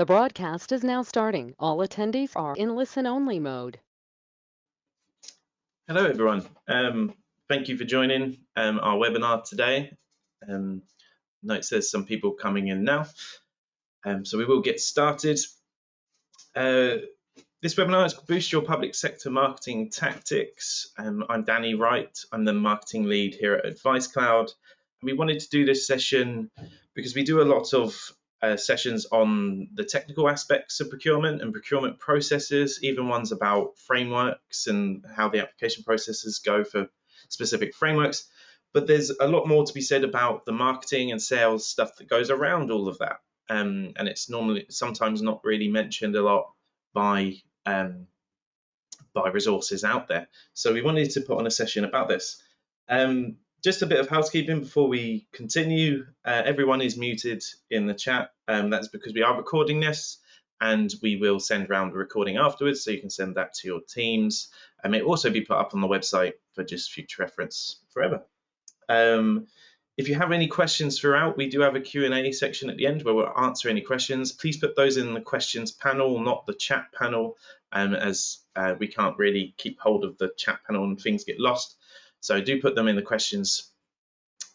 The broadcast is now starting. All attendees are in listen-only mode. Hello, everyone. Thank you for joining our webinar today. Note says some people coming in now, so we will get started. This webinar is Boost Your Public Sector Marketing Tactics. I'm Danny Wright. I'm the marketing lead here at Advice Cloud. We wanted to do this session because we do a lot of sessions on the technical aspects of procurement and procurement processes, even ones about frameworks and how the application processes go for specific frameworks. But there's a lot more to be said about the marketing and sales stuff that goes around all of that. And it's sometimes not really mentioned a lot by resources out there. So we wanted to put on a session about this. Just a bit of housekeeping before we continue. Everyone is muted in the chat. That's because we are recording this, and we will send around the recording afterwards, so you can send that to your teams. And it will also be put up on the website for just future reference forever. If you have any questions throughout, we do have a Q&A section at the end where we'll answer any questions. Please put those in the questions panel, not the chat panel, as we can't really keep hold of the chat panel and things get lost. So do put them in the questions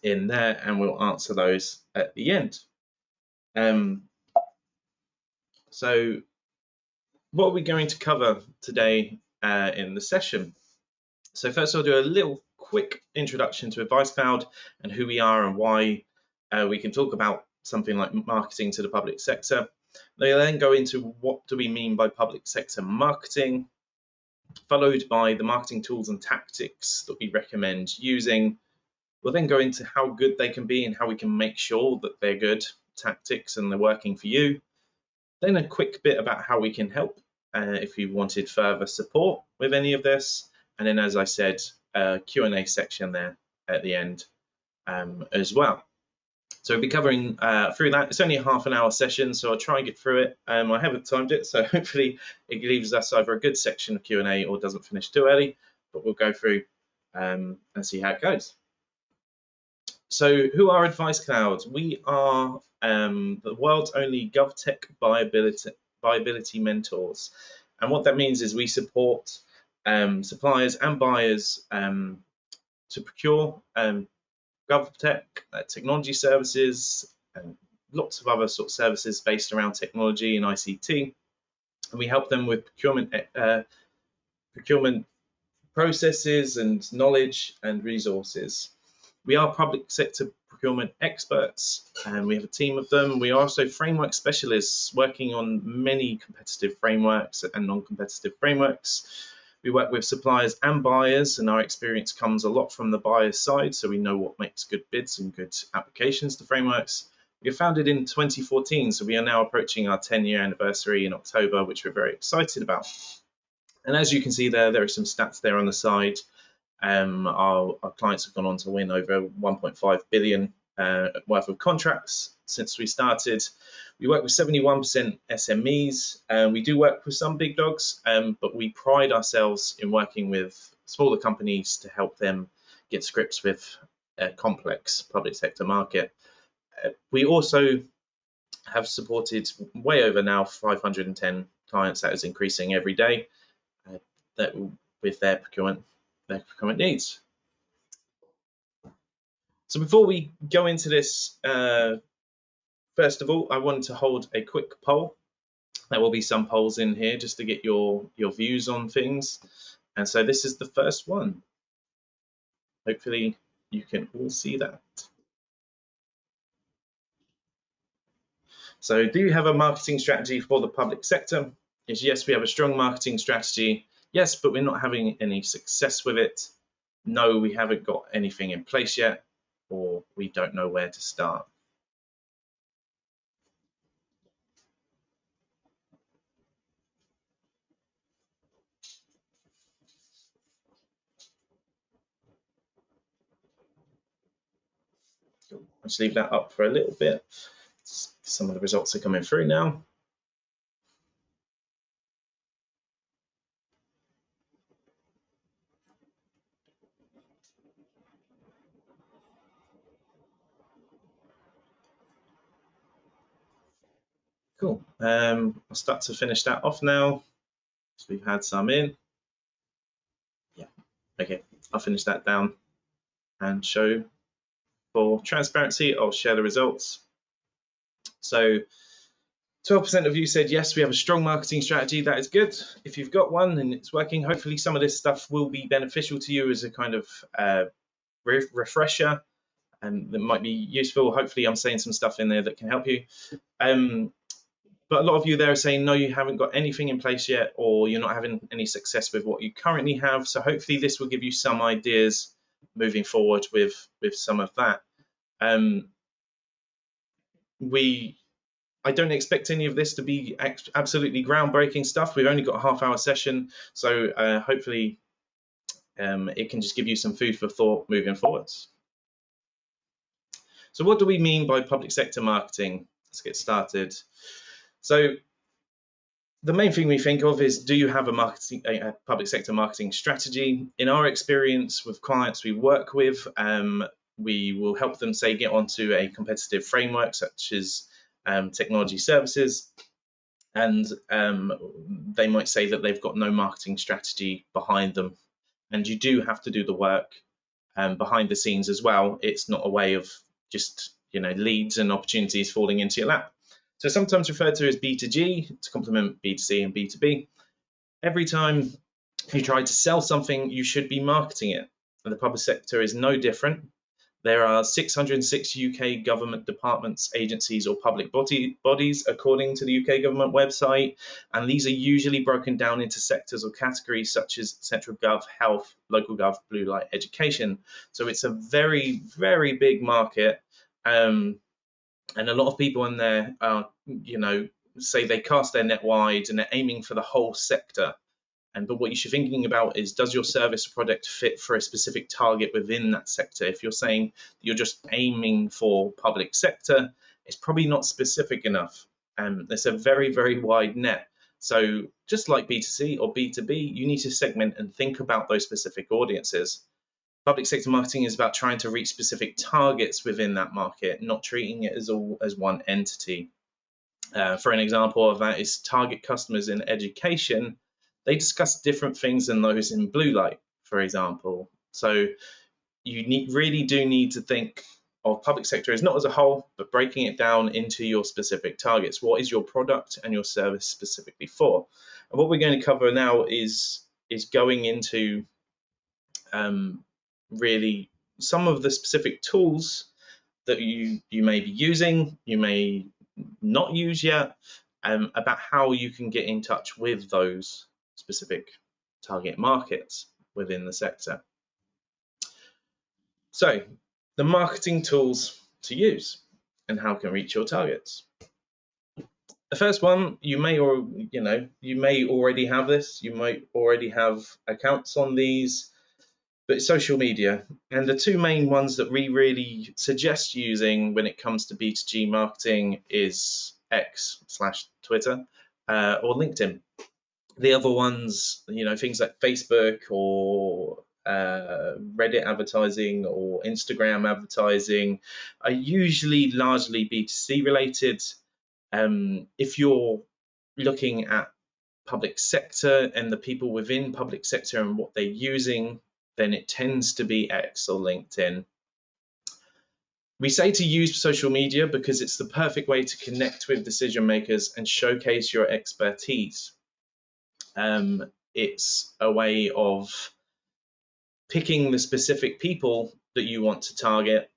in there and we'll answer those at the end. So what are we going to cover today in the session? So first I'll do a little quick introduction to Advice Cloud and who we are and why we can talk about something like marketing to the public sector. They'll then go into what do we mean by public sector marketing, followed by the marketing tools and tactics that we recommend using. We'll then go into how good they can be and how we can make sure that they're good tactics and they're working for you. Then a quick bit about how we can help if you wanted further support with any of this. And then, as I said, a Q&A section there at the end as well. So we'll be covering through that. It's only a half an hour session, so I'll try and get through it. I haven't timed it, so hopefully it leaves us either a good section of Q&A or doesn't finish too early, but we'll go through and see how it goes. So who are Advice Cloud? We are the world's only GovTech viability mentors. And what that means is we support suppliers and buyers to procure GovTech, technology services, and lots of other sort of services based around technology and ICT. And we help them with procurement processes and knowledge and resources. We are public sector procurement experts, and we have a team of them. We are also framework specialists working on many competitive frameworks and non-competitive frameworks. We work with suppliers and buyers, and our experience comes a lot from the buyer's side, so we know what makes good bids and good applications to frameworks. We were founded in 2014, so we are now approaching our 10-year anniversary in October, which we're very excited about. And as you can see there are some stats there on the side. Our clients have gone on to win over 1.5 billion worth of contracts since we started. We work with 71% SMEs. We do work with some big dogs, but we pride ourselves in working with smaller companies to help them get to grips with a complex public sector market. We also have supported way over now 510 clients. That is increasing every day with their procurement needs. So before we go into this, first of all, I wanted to hold a quick poll. There will be some polls in here just to get your views on things. And so this is the first one. Hopefully you can all see that. So do you have a marketing strategy for the public sector? Is yes, we have a strong marketing strategy. Yes, but we're not having any success with it. No, we haven't got anything in place yet, or we don't know where to start. I'll just leave that up for a little bit. Some of the results are coming through now. Cool. I'll start to finish that off now. So we've had some in. Yeah. Okay. I'll finish that down and show. For transparency, I'll share the results. So 12% of you said yes, we have a strong marketing strategy. That is good. If you've got one and it's working, hopefully some of this stuff will be beneficial to you as a kind of refresher, and that might be useful. Hopefully I'm saying some stuff in there that can help you. But a lot of you there are saying, no, you haven't got anything in place yet, or you're not having any success with what you currently have. So hopefully this will give you some ideas moving forward with some of that. I don't expect any of this to be absolutely groundbreaking stuff. We've only got a half-hour session, so hopefully it can just give you some food for thought moving forwards. So what do we mean by public sector marketing? Let's get started. So the main thing we think of is, do you have a public sector marketing strategy? In our experience with clients we work with, we will help them, say, get onto a competitive framework such as technology services, and they might say that they've got no marketing strategy behind them. And you do have to do the work behind the scenes as well. It's not a way of just leads and opportunities falling into your lap. So sometimes referred to as B2G to complement B2C and B2B. Every time you try to sell something, you should be marketing it. And the public sector is no different. There are 606 UK government departments, agencies, or public bodies, according to the UK government website, and these are usually broken down into sectors or categories such as central gov, health, local gov, blue light, education. So it's a very, very big market, and a lot of people in there, say they cast their net wide and they're aiming for the whole sector. But what you should be thinking about is, does your service or product fit for a specific target within that sector? If you're saying you're just aiming for public sector, it's probably not specific enough. It's a very, very wide net. So just like B2C or B2B, you need to segment and think about those specific audiences. Public sector marketing is about trying to reach specific targets within that market, not treating it as all as one entity. For an example of that is target customers in education. They discuss different things than those in blue light, for example. So you really do need to think of public sector as not as a whole, but breaking it down into your specific targets. What is your product and your service specifically for? And what we're going to cover now is going into really some of the specific tools that you may be using, you may not use yet, about how you can get in touch with those specific target markets within the sector. So the marketing tools to use and how can reach your targets. The first one, you may already have this, you might already have accounts on these, but social media. And the two main ones that we really suggest using when it comes to B2G marketing is X/Twitter or LinkedIn. The other ones, things like Facebook or Reddit advertising or Instagram advertising are usually largely B2C related. If you're looking at public sector and the people within public sector and what they're using, then it tends to be X or LinkedIn. We say to use social media because it's the perfect way to connect with decision makers and showcase your expertise. It's a way of picking the specific people that you want to target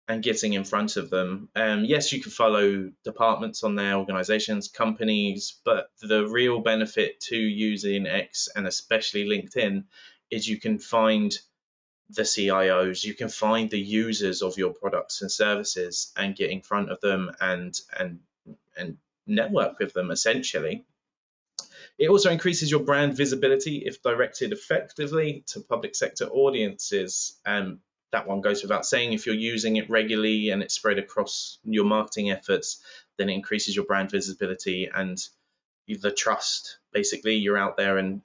and getting in front of them. Yes, you can follow departments on their organizations, companies, but the real benefit to using X and especially LinkedIn is you can find the CIOs, you can find the users of your products and services and get in front of them and network with them essentially. It also increases your brand visibility if directed effectively to public sector audiences. That one goes without saying. If you're using it regularly and it's spread across your marketing efforts, then it increases your brand visibility and the trust. Basically, you're out there and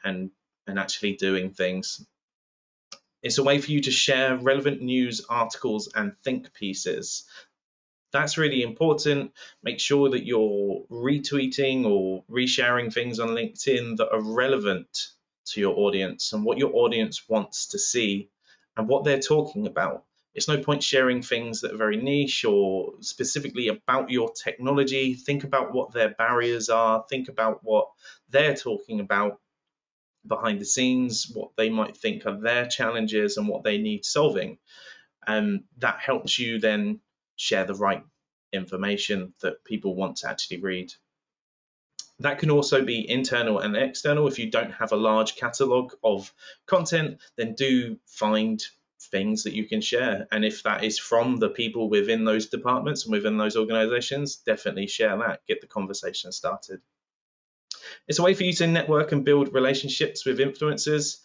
actually doing things. It's a way for you to share relevant news articles and think pieces. That's really important. Make sure that you're retweeting or resharing things on LinkedIn that are relevant to your audience and what your audience wants to see and what they're talking about. It's no point sharing things that are very niche or specifically about your technology. Think about what their barriers are. Think about what they're talking about behind the scenes, what they might think are their challenges and what they need solving. And that helps you then share the right information that people want to actually read. That can also be internal and external. If you don't have a large catalog of content, then do find things that you can share. And if that is from the people within those departments and within those organizations, definitely share that, get the conversation started. It's a way for you to network and build relationships with influencers,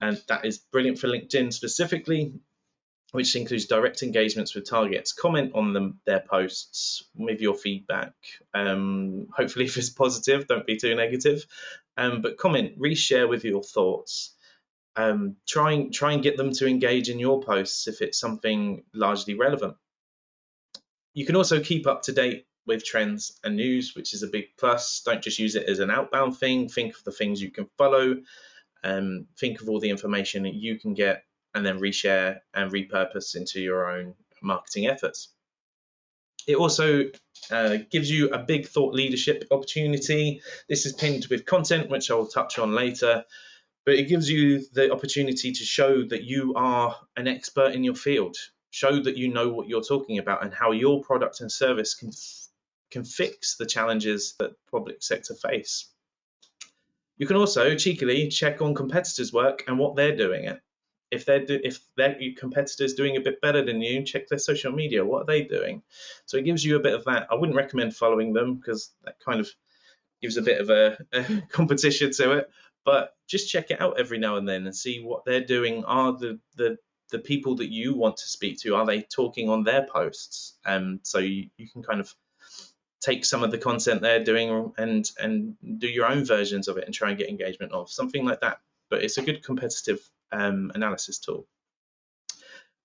and that is brilliant for LinkedIn specifically, which includes direct engagements with targets. Comment on their posts with your feedback. Hopefully, if it's positive, don't be too negative. But comment, reshare with your thoughts. Try and get them to engage in your posts if it's something largely relevant. You can also keep up to date with trends and news, which is a big plus. Don't just use it as an outbound thing. Think of the things you can follow. Think of all the information that you can get and then reshare and repurpose into your own marketing efforts. It also gives you a big thought leadership opportunity. This is pinned with content, which I'll touch on later, but it gives you the opportunity to show that you are an expert in your field. Show that you know what you're talking about and how your product and service can fix the challenges that public sector face. You can also cheekily check on competitors' work and what they're doing. If their competitors doing a bit better than you, check their social media. What are they doing? So it gives you a bit of that. I wouldn't recommend following them because that kind of gives a bit of a competition to it. But just check it out every now and then and see what they're doing. Are the people that you want to speak to, are they talking on their posts? So you can kind of take some of the content they're doing and do your own versions of it and try and get engagement of something like that. But it's a good competitive analysis tool.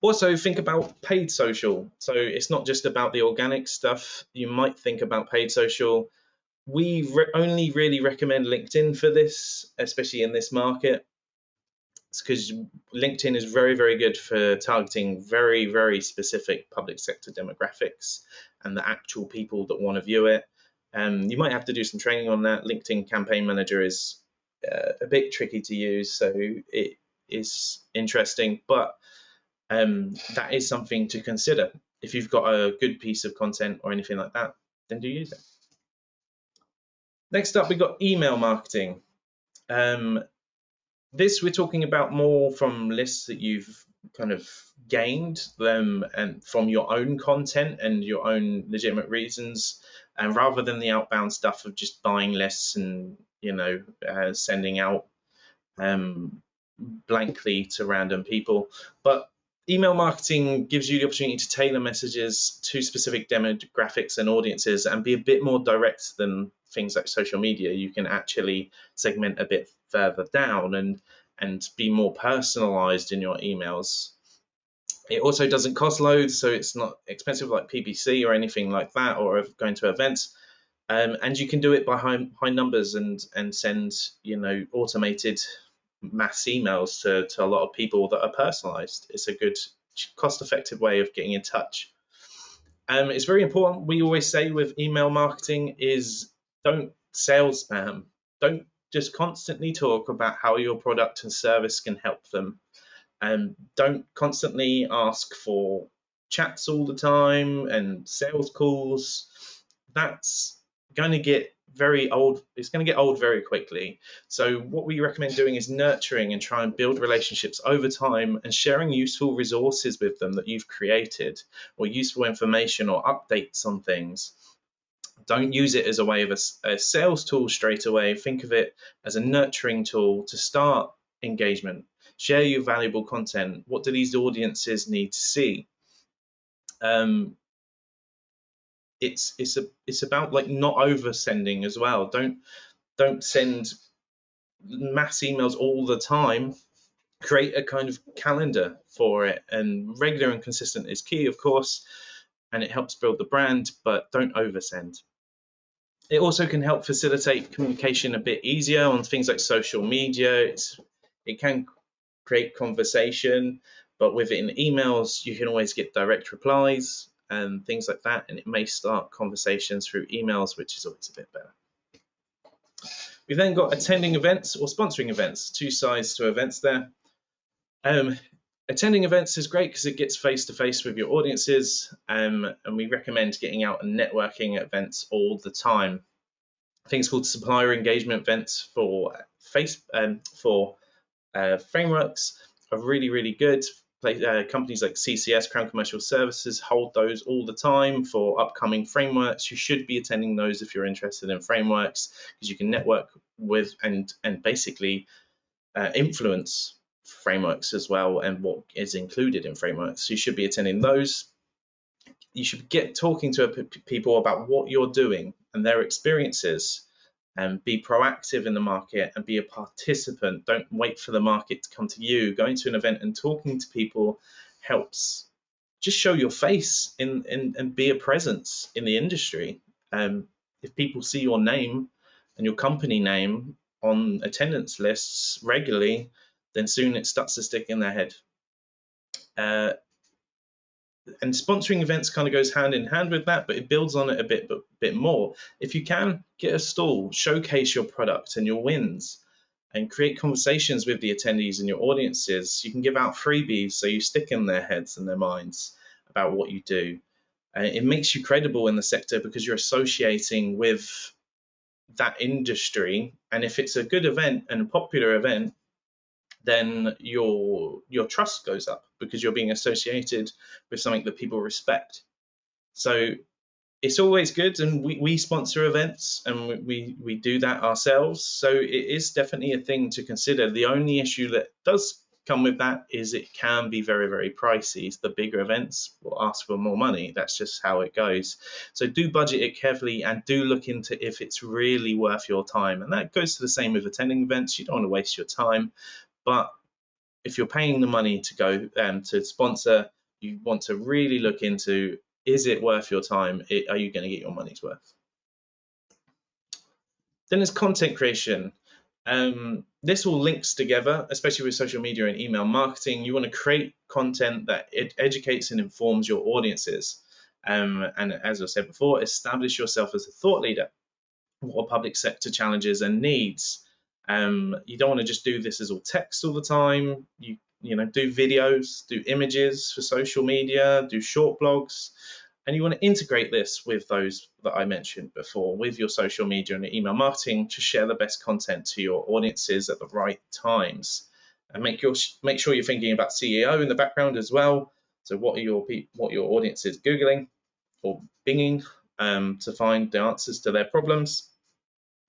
Also, think about paid social. So it's not just about the organic stuff. You might think about paid social. We only really recommend LinkedIn for this, especially in this market. It's because LinkedIn is very, very good for targeting very, very specific public sector demographics and the actual people that want to view it. You might have to do some training on that. LinkedIn Campaign Manager is a bit tricky to use, so it is interesting, but that is something to consider. If you've got a good piece of content or anything like that, then do use it. Next up, we've got email marketing. This we're talking about more from lists that you've kind of gained and from your own content and your own legitimate reasons, and rather than the outbound stuff of just buying lists and sending out blankly to random people. But email marketing gives you the opportunity to tailor messages to specific demographics and audiences and be a bit more direct than things like social media. You can actually segment a bit further down and be more personalized in your emails. It also doesn't cost loads, so it's not expensive like PPC or anything like that, or going to events. And you can do it by high numbers and send automated mass emails to a lot of people that are personalized. It's a good cost-effective way of getting in touch. It's very important. We always say with email marketing is don't sales spam. Don't just constantly talk about how your product and service can help them. Don't constantly ask for chats all the time and sales calls. That's going to get very old. It's going to get old very quickly. So what we recommend doing is nurturing and try and build relationships over time and sharing useful resources with them that you've created, or useful information or updates on things. Don't use it as a way of a sales tool straight away. Think of it as a nurturing tool to start engagement. Share your valuable content. What do these audiences need to see? It's about like not over sending as well. Don't send mass emails all the time. Create a kind of calendar for it, and regular and consistent is key, of course. and it helps build the brand, but don't oversend. It also can help facilitate communication a bit easier on things like social media. It can create conversation, but within emails, you can always get direct replies and things like that, and it may start conversations through emails, which is always a bit better. We've then got attending events or sponsoring events, two sides to events there. Attending events is great because it gets face-to-face with your audiences, and we recommend getting out and networking at events all the time. Things called supplier engagement events for frameworks are really, really good. Companies like CCS, Crown Commercial Services, hold those all the time for upcoming frameworks. You should be attending those if you're interested in frameworks, because you can network with and basically influence frameworks as well and what is included in frameworks. So you should be attending those. You should get talking to people about what you're doing and their experiences, and be proactive in the market and be a participant. Don't wait for the market to come to you. Going to an event and talking to people helps just show your face and be a presence in the industry. If people see your name and your company name on attendance lists regularly, then soon it starts to stick in their head. And sponsoring events kind of goes hand in hand with that, but it builds on it a bit more. If you can, get a stall, showcase your product and your wins, and create conversations with the attendees and your audiences. You can give out freebies so you stick in their heads and their minds about what you do. It makes you credible in the sector because you're associating with that industry, and if it's a good event and a popular event, then your trust goes up because you're being associated with something that people respect. So it's always good, and we sponsor events and we do that ourselves. So it is definitely a thing to consider. The only issue that does come with that is it can be very, very pricey. The bigger events will ask for more money. That's just how it goes. So do budget it carefully and do look into if it's really worth your time. And that goes to the same with attending events. You don't want to waste your time. But if you're paying the money to go to sponsor, you want to really look into, is it worth your time? Are you going to get your money's worth? Then there's content creation. This all links together, especially with social media and email marketing. You want to create content that it educates and informs your audiences. And as I said before, establish yourself as a thought leader. What are public sector challenges and needs? You don't want to just do this as all text all the time. You know, do videos, do images for social media, do short blogs, and you want to integrate this with those that I mentioned before, with your social media and your email marketing, to share the best content to your audiences at the right times. And make sure you're thinking about SEO in the background as well. So what are your audiences Googling or Binging to find the answers to their problems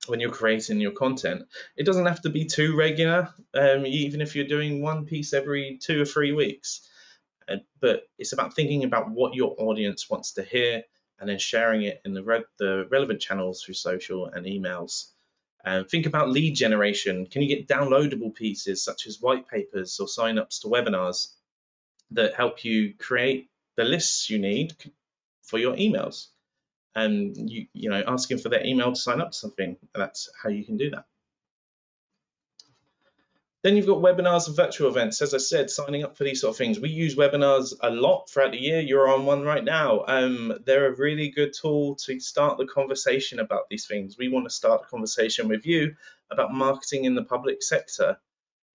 when you're creating your content? It doesn't have to be too regular, even if you're doing one piece every 2 or 3 weeks. But it's about thinking about what your audience wants to hear and then sharing it in the relevant channels through social and emails. Think about lead generation. Can you get downloadable pieces such as white papers or sign-ups to webinars that help you create the lists you need for your emails? And you know, asking for their email to sign up to something. That's how you can do that. Then you've got webinars and virtual events. As I said, signing up for these sort of things. We use webinars a lot throughout the year. You're on one right now. They're a really good tool to start the conversation about these things. We want to start a conversation with you about marketing in the public sector.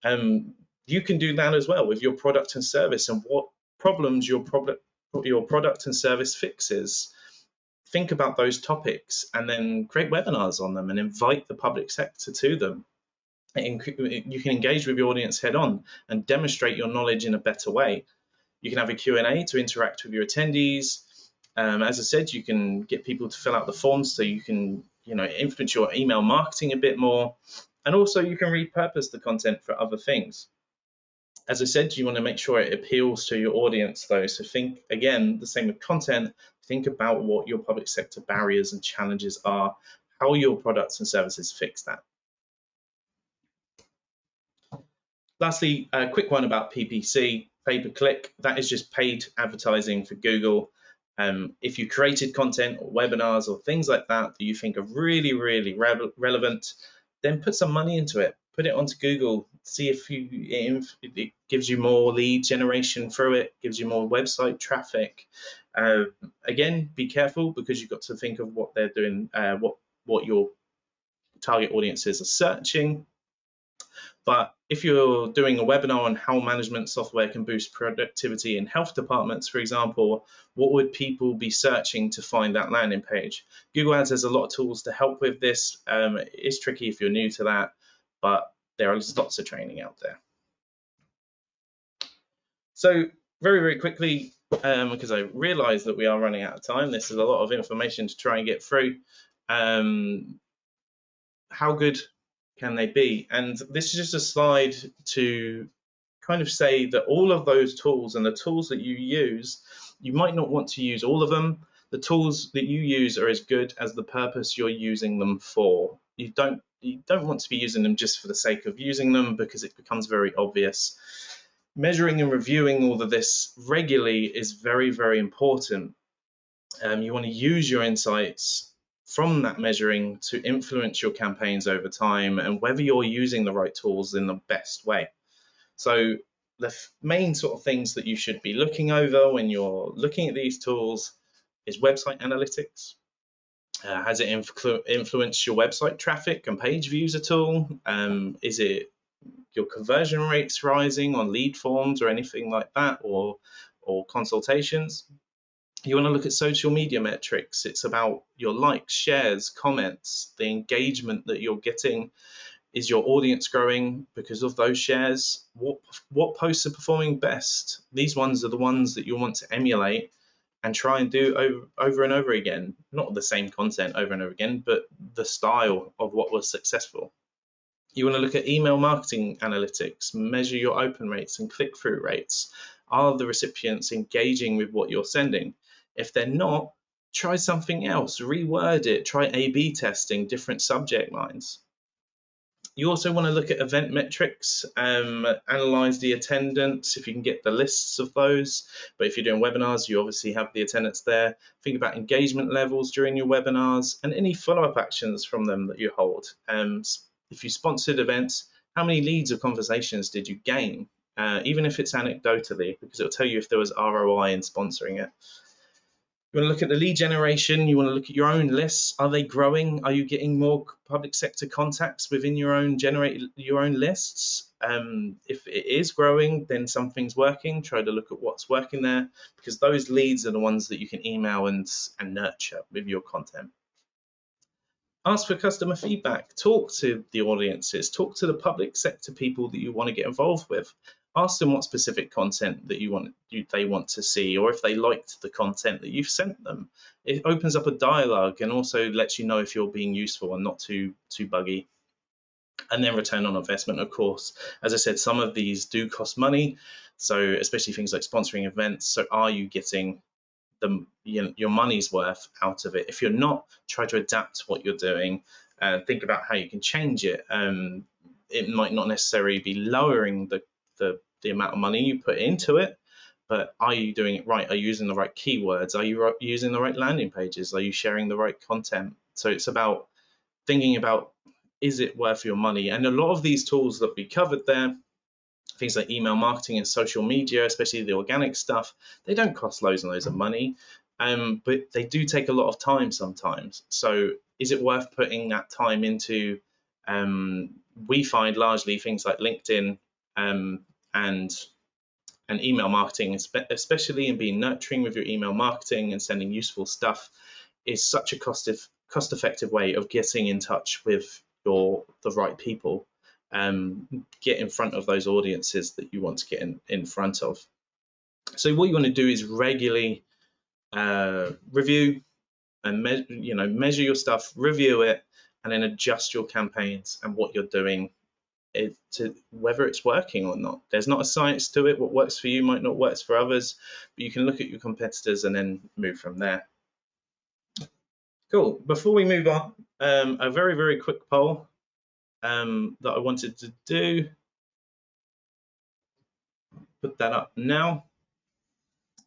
You can do that as well with your product and service and what problems your product and service fixes. Think about those topics and then create webinars on them and invite the public sector to them. You can engage with your audience head on and demonstrate your knowledge in a better way. You can have a Q&A to interact with your attendees. As I said, you can get people to fill out the forms so you can, influence your email marketing a bit more. And also you can repurpose the content for other things. As I said, you want to make sure it appeals to your audience though. So think, again, the same with content, think about what your public sector barriers and challenges are, how your products and services fix that. Lastly, a quick one about PPC, pay-per-click. That is just paid advertising for Google. If you created content or webinars or things like that that you think are really, really relevant, then put some money into it. Put it onto Google, see if it gives you more lead generation through it, gives you more website traffic. Again, be careful, because you've got to think of what they're doing, what your target audiences are searching. But if you're doing a webinar on how management software can boost productivity in health departments, for example, what would people be searching to find that landing page? Google Ads has a lot of tools to help with this. It's tricky if you're new to that, but there is lots of training out there. So very, very quickly, because I realize that we are running out of time, this is a lot of information to try and get through. How good can they be? And this is just a slide to kind of say that all of those tools and the tools that you use, you might not want to use all of them. The tools that you use are as good as the purpose you're using them for. You don't want to be using them just for the sake of using them, because it becomes very obvious. Measuring and reviewing all of this regularly is very, very important. You want to use your insights from that measuring to influence your campaigns over time, and whether you're using the right tools in the best way. So the main sort of things that you should be looking over when you're looking at these tools is website analytics. Has it influenced your website traffic and page views at all? Is it your conversion rates rising on lead forms or anything like that, or consultations? You want to look at social media metrics. It's about your likes, shares, comments, the engagement that you're getting. Is your audience growing because of those shares? What posts are performing best? These ones are the ones that you want to emulate and try and do over and over again. Not the same content over and over again, but the style of what was successful. You want to look at email marketing analytics, measure your open rates and click-through rates. Are the recipients engaging with what you're sending? If they're not, try something else, reword it, try A/B testing different subject lines. You also want to look at event metrics, analyze the attendance if you can get the lists of those. But if you're doing webinars, you obviously have the attendance there. Think about engagement levels during your webinars and any follow-up actions from them that you hold. If you sponsored events, how many leads or conversations did you gain? Even if it's anecdotally, because it'll tell you if there was ROI in sponsoring it. You want to look at the lead generation. You want to look at your own lists. Are they growing? Are you getting more public sector contacts within your own lists? If it is growing, then something's working. Try to look at what's working there, because those leads are the ones that you can email and nurture with your content. Ask for customer feedback. Talk to the audiences. Talk to the public sector people that you want to get involved with. Ask them what specific content that they want to see, or if they liked the content that you've sent them. It opens up a dialogue and also lets you know if you're being useful and not too buggy. And then return on investment, of course. As I said, some of these do cost money, so especially things like sponsoring events. So are you getting your money's worth out of it? If you're not, try to adapt what you're doing. Think about how you can change it. It might not necessarily be lowering the amount of money you put into it, but are you doing it right? Are you using the right keywords? Are you using the right landing pages? Are you sharing the right content? So it's about thinking about, is it worth your money? And a lot of these tools that we covered there, things like email marketing and social media, especially the organic stuff, they don't cost loads and loads of money, but they do take a lot of time sometimes. So is it worth putting that time into? We find largely things like LinkedIn and email marketing, especially in being nurturing with your email marketing and sending useful stuff, is such a cost-effective way of getting in touch with the right people. Get in front of those audiences that you want to get in front of. So what you want to do is regularly review and measure your stuff, review it, and then adjust your campaigns and what you're doing to whether it's working or not. There's not a science to it. What works for you might not work for others, but you can look at your competitors and then move from there. Cool. Before we move on, a very, very quick poll that I wanted to do. Put that up now.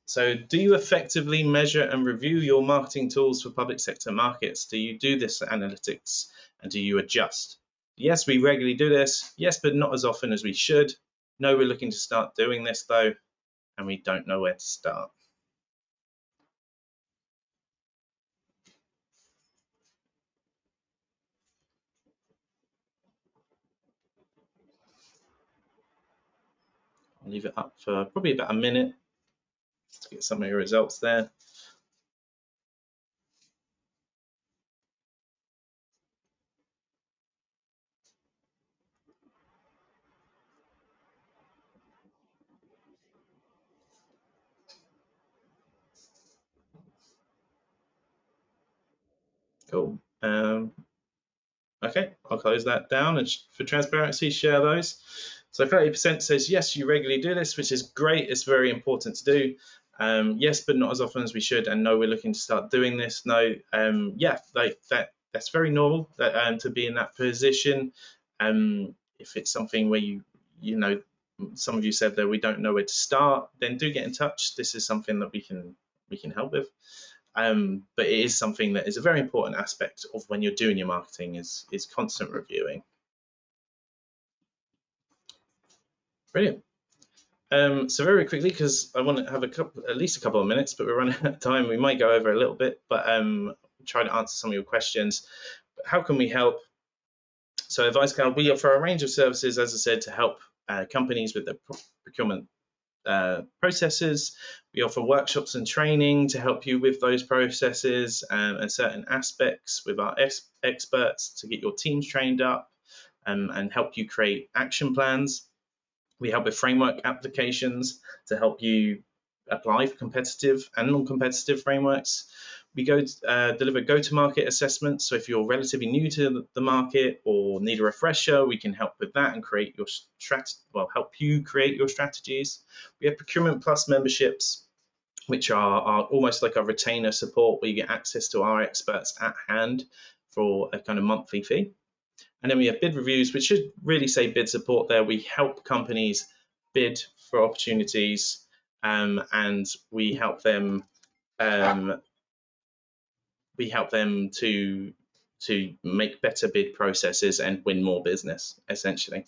So do you effectively measure and review your marketing tools for public sector markets? Do you do this analytics and do you adjust? Yes, we regularly do this. Yes, but not as often as we should. No, we're looking to start doing this though, and we don't know where to start. I'll leave it up for probably about a minute to get some of your results there. Cool. Okay, I'll close that down and for transparency, share those. So 30% says yes, you regularly do this, which is great. It's very important to do. Yes, but not as often as we should. And no, we're looking to start doing this. No, yeah, that's very normal to be in that position. If it's something where you know, some of you said that we don't know where to start, then do get in touch. This is something that we can help with. But it is something that is a very important aspect of when you're doing your marketing is constant reviewing. Brilliant. So very quickly, because I want to have at least a couple of minutes, but we're running out of time. We might go over a little bit, but try to answer some of your questions. But how can we help? So at ViceCloud, we offer a range of services, as I said, to help companies with their procurement processes. We offer workshops and training to help you with those processes and certain aspects with our experts to get your teams trained up and help you create action plans. We help with framework applications to help you apply for competitive and non-competitive frameworks. We deliver go-to-market assessments. So if you're relatively new to the market or need a refresher, we can help with that and create your help you create your strategies. We have Procurement Plus memberships, which are almost like a retainer support where you get access to our experts at hand for a kind of monthly fee. And then we have bid reviews, which should really say bid support there. We help companies bid for opportunities and we help them to make better bid processes and win more business, essentially.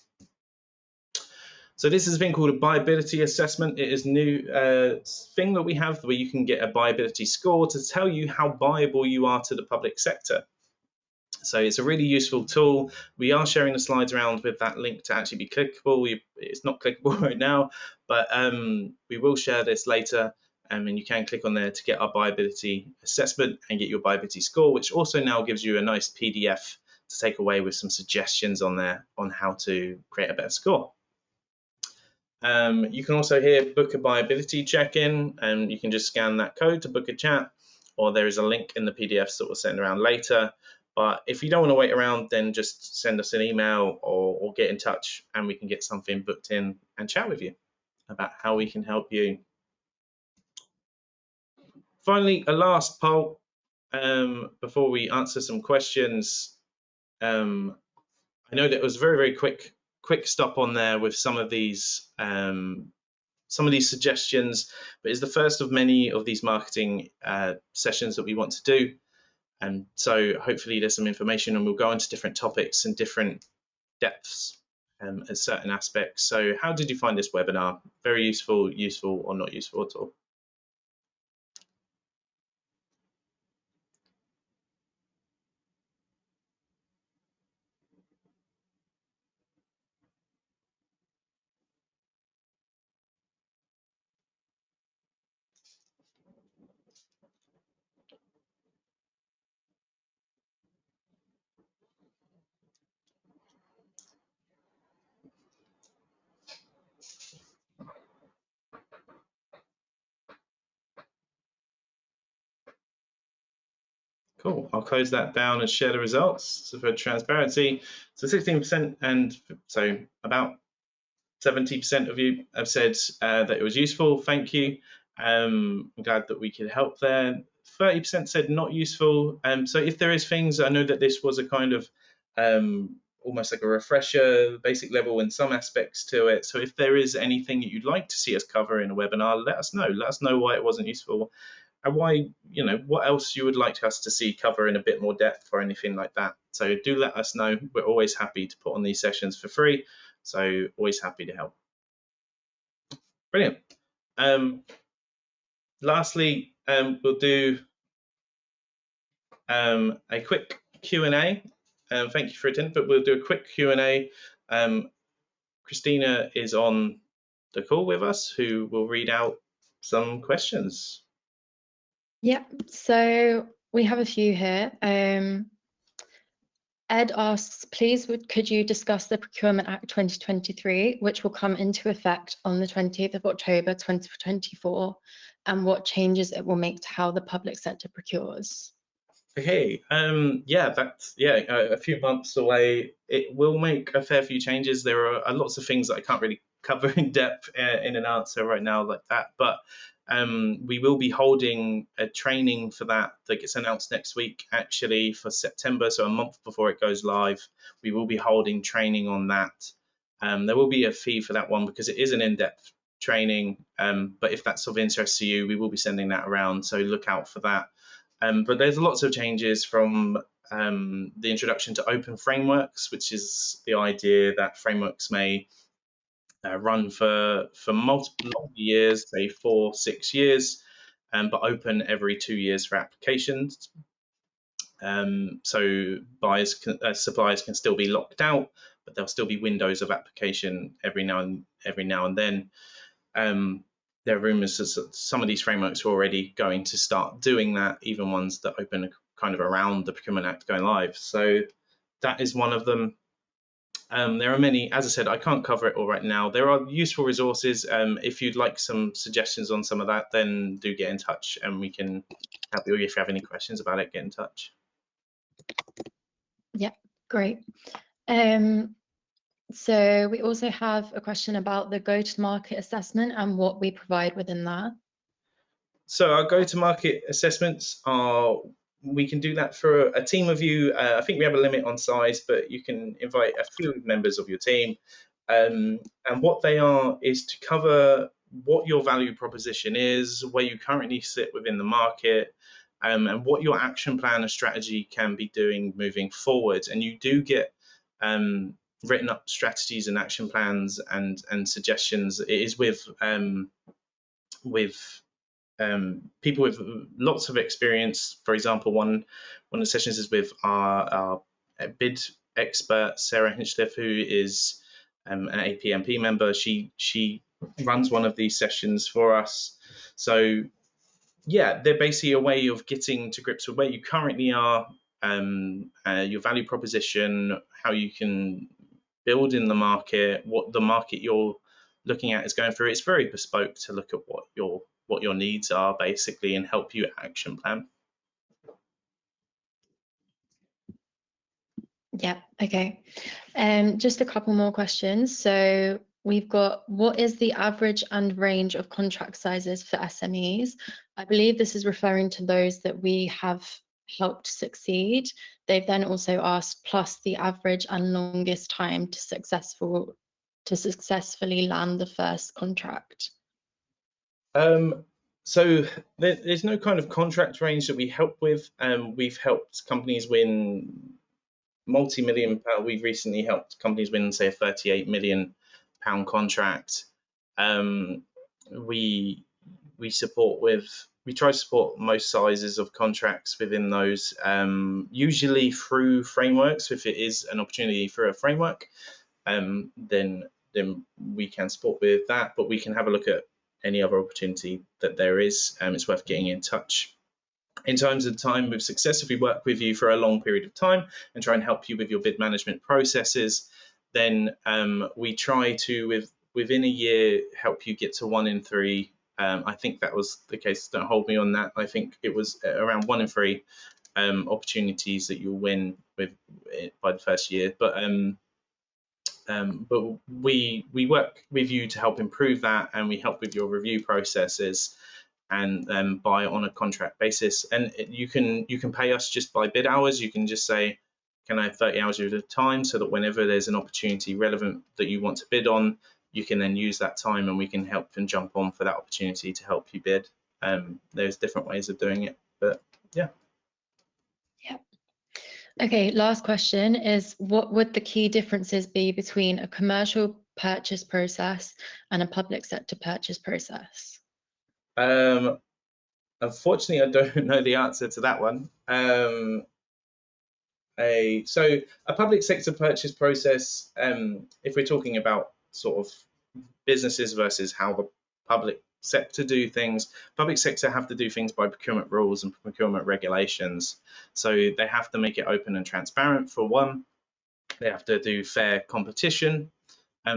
So this has been called a buyability assessment. It is a new thing that we have where you can get a buyability score to tell you how buyable you are to the public sector. So it's a really useful tool. We are sharing the slides around with that link to actually be clickable. It's not clickable right now, but we will share this later. And you can click on there to get our buyability assessment and get your buyability score, which also now gives you a nice PDF to take away with some suggestions on there on how to create a better score. You can also here book a buyability check-in, and you can just scan that code to book a chat, or there is a link in the PDFs that we'll send around later. But if you don't want to wait around, then just send us an email or get in touch and we can get something booked in and chat with you about how we can help you. Finally, a last poll before we answer some questions. I know that it was very, very quick stop on there with some of these suggestions, but it's the first of many of these marketing sessions that we want to do. And so hopefully there's some information and we'll go into different topics and different depths at certain aspects. So how did you find this webinar? Very useful, or not useful at all? Cool. I'll close that down and share the results. So for transparency, so 16% and so about 70% of you have said that it was useful. Thank you. I'm glad that we could help there. 30% said not useful. So if there is things, I know that this was a kind of almost like a refresher, basic level in some aspects to it. So if there is anything that you'd like to see us cover in a webinar, let us know. Let us know why it wasn't useful and why, what else you would like us to see cover in a bit more depth or anything like that. So do let us know. We're always happy to put on these sessions for free. So always happy to help. Brilliant. Lastly, we'll do a quick Q&A. Thank you for attending, but we'll do a quick Q&A. Christina is on the call with us, who will read out some questions. Yep, so we have a few here. Ed asks, please could you discuss the Procurement Act 2023, which will come into effect on the 20th of October 2024, and what changes it will make to how the public sector procures? Okay, that's a few months away. It will make a fair few changes. There are lots of things that I can't really cover in depth in an answer right now like that, but we will be holding a training for that gets announced next week, actually, for September, so a month before it goes live. We will be holding training on that. There will be a fee for that one because it is an in-depth training, but if that's of interest to you, we will be sending that around, so look out for that. But there's lots of changes from the introduction to open frameworks, which is the idea that frameworks may run for multiple years, say 4-6 years, but open every 2 years for applications. So suppliers can still be locked out, but there'll still be windows of application every now and then. There are rumours that some of these frameworks are already going to start doing that, even ones that open kind of around the Procurement Act going live. So that is one of them. There are many, as I said, I can't cover it all right now. There are useful resources. If you'd like some suggestions on some of that, then do get in touch and we can help you. If you have any questions about it, get in touch. Yeah, great. So we also have a question about the go-to-market assessment and what we provide within that. So our go-to-market assessments we can do that for a team of you. I think we have a limit on size, but you can invite a few members of your team. And what they are is to cover what your value proposition is, where you currently sit within the market, and what your action plan and strategy can be doing moving forward. And you do get written up strategies and action plans and suggestions. It is with people with lots of experience. For example, one of the sessions is with our bid expert, Sarah Hinchcliffe, who is an APMP member. She runs one of these sessions for us. So yeah, they're basically a way of getting to grips with where you currently are, your value proposition, how you can build in the market, what the market you're looking at is going through. It's very bespoke to look at what your needs are basically and help you action plan. Yeah, okay. Just a couple more questions. So we've got, what is the average and range of contract sizes for SMEs? I believe this is referring to those that we have helped succeed. They've then also asked, plus the average and longest time to successfully land the first contract. So there's no kind of contract range that we help with. We've helped companies win multi-million pound. We've recently helped companies win, say, a 38 million pound contract. We try to support most sizes of contracts within those, usually through frameworks. If it is an opportunity for a framework, then we can support with that, but we can have a look at any other opportunity that there is. It's worth getting in touch. In terms of time with success, if we work with you for a long period of time and try and help you with your bid management processes, then we try to, within a year, help you get to 1 in 3. I think that was the case. Don't hold me on that. I think it was around 1 in 3 opportunities that you'll win with by the first year. But we work with you to help improve that, and we help with your review processes, and buy on a contract basis. And you can pay us just by bid hours. You can just say, can have 30 hours at a time, so that whenever there's an opportunity relevant that you want to bid on, you can then use that time and we can help and jump on for that opportunity to help you bid. There's different ways of doing it, but yeah. Okay, last question is, what would the key differences be between a commercial purchase process and a public sector purchase process? Unfortunately, I don't know the answer to that one. So a public sector purchase process, if we're talking about sort of businesses versus how the public sector do things, public sector have to do things by procurement rules and procurement regulations. So they have to make it open and transparent for one. They have to do fair competition.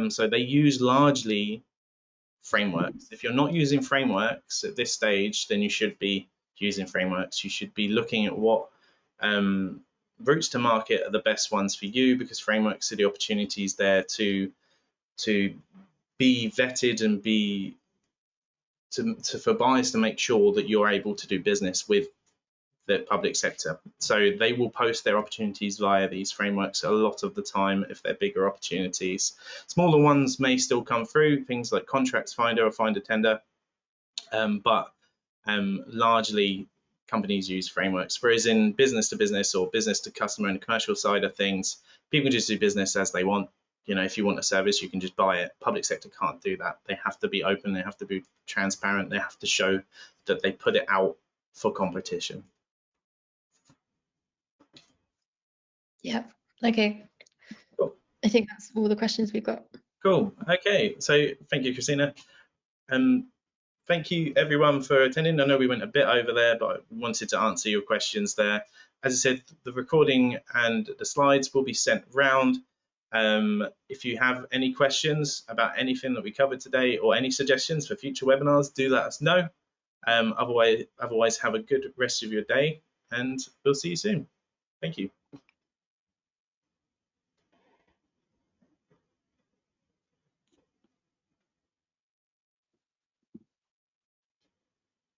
So they use largely frameworks. If you're not using frameworks at this stage, then you should be using frameworks. You should be looking at what routes to market are the best ones for you, because frameworks are the opportunities there to be vetted and be for buyers to make sure that you're able to do business with the public sector. So they will post their opportunities via these frameworks a lot of the time if they're bigger opportunities. Smaller ones may still come through, things like Contracts Finder or Find a Tender, but largely companies use frameworks. Whereas in business to business or business to customer and commercial side of things, people just do business as they want. You know, if you want a service, you can just buy it. Public sector can't do that. They have to be open, they have to be transparent, they have to show that they put it out for competition. Yeah, okay. Cool. I think that's all the questions we've got. Cool. Okay, so thank you, Christina. Thank you everyone for attending. I know we went a bit over there, but I wanted to answer your questions there. As I said, the recording and the slides will be sent round. If you have any questions about anything that we covered today or any suggestions for future webinars, do let us know. Otherwise, have a good rest of your day and we'll see you soon. Thank you.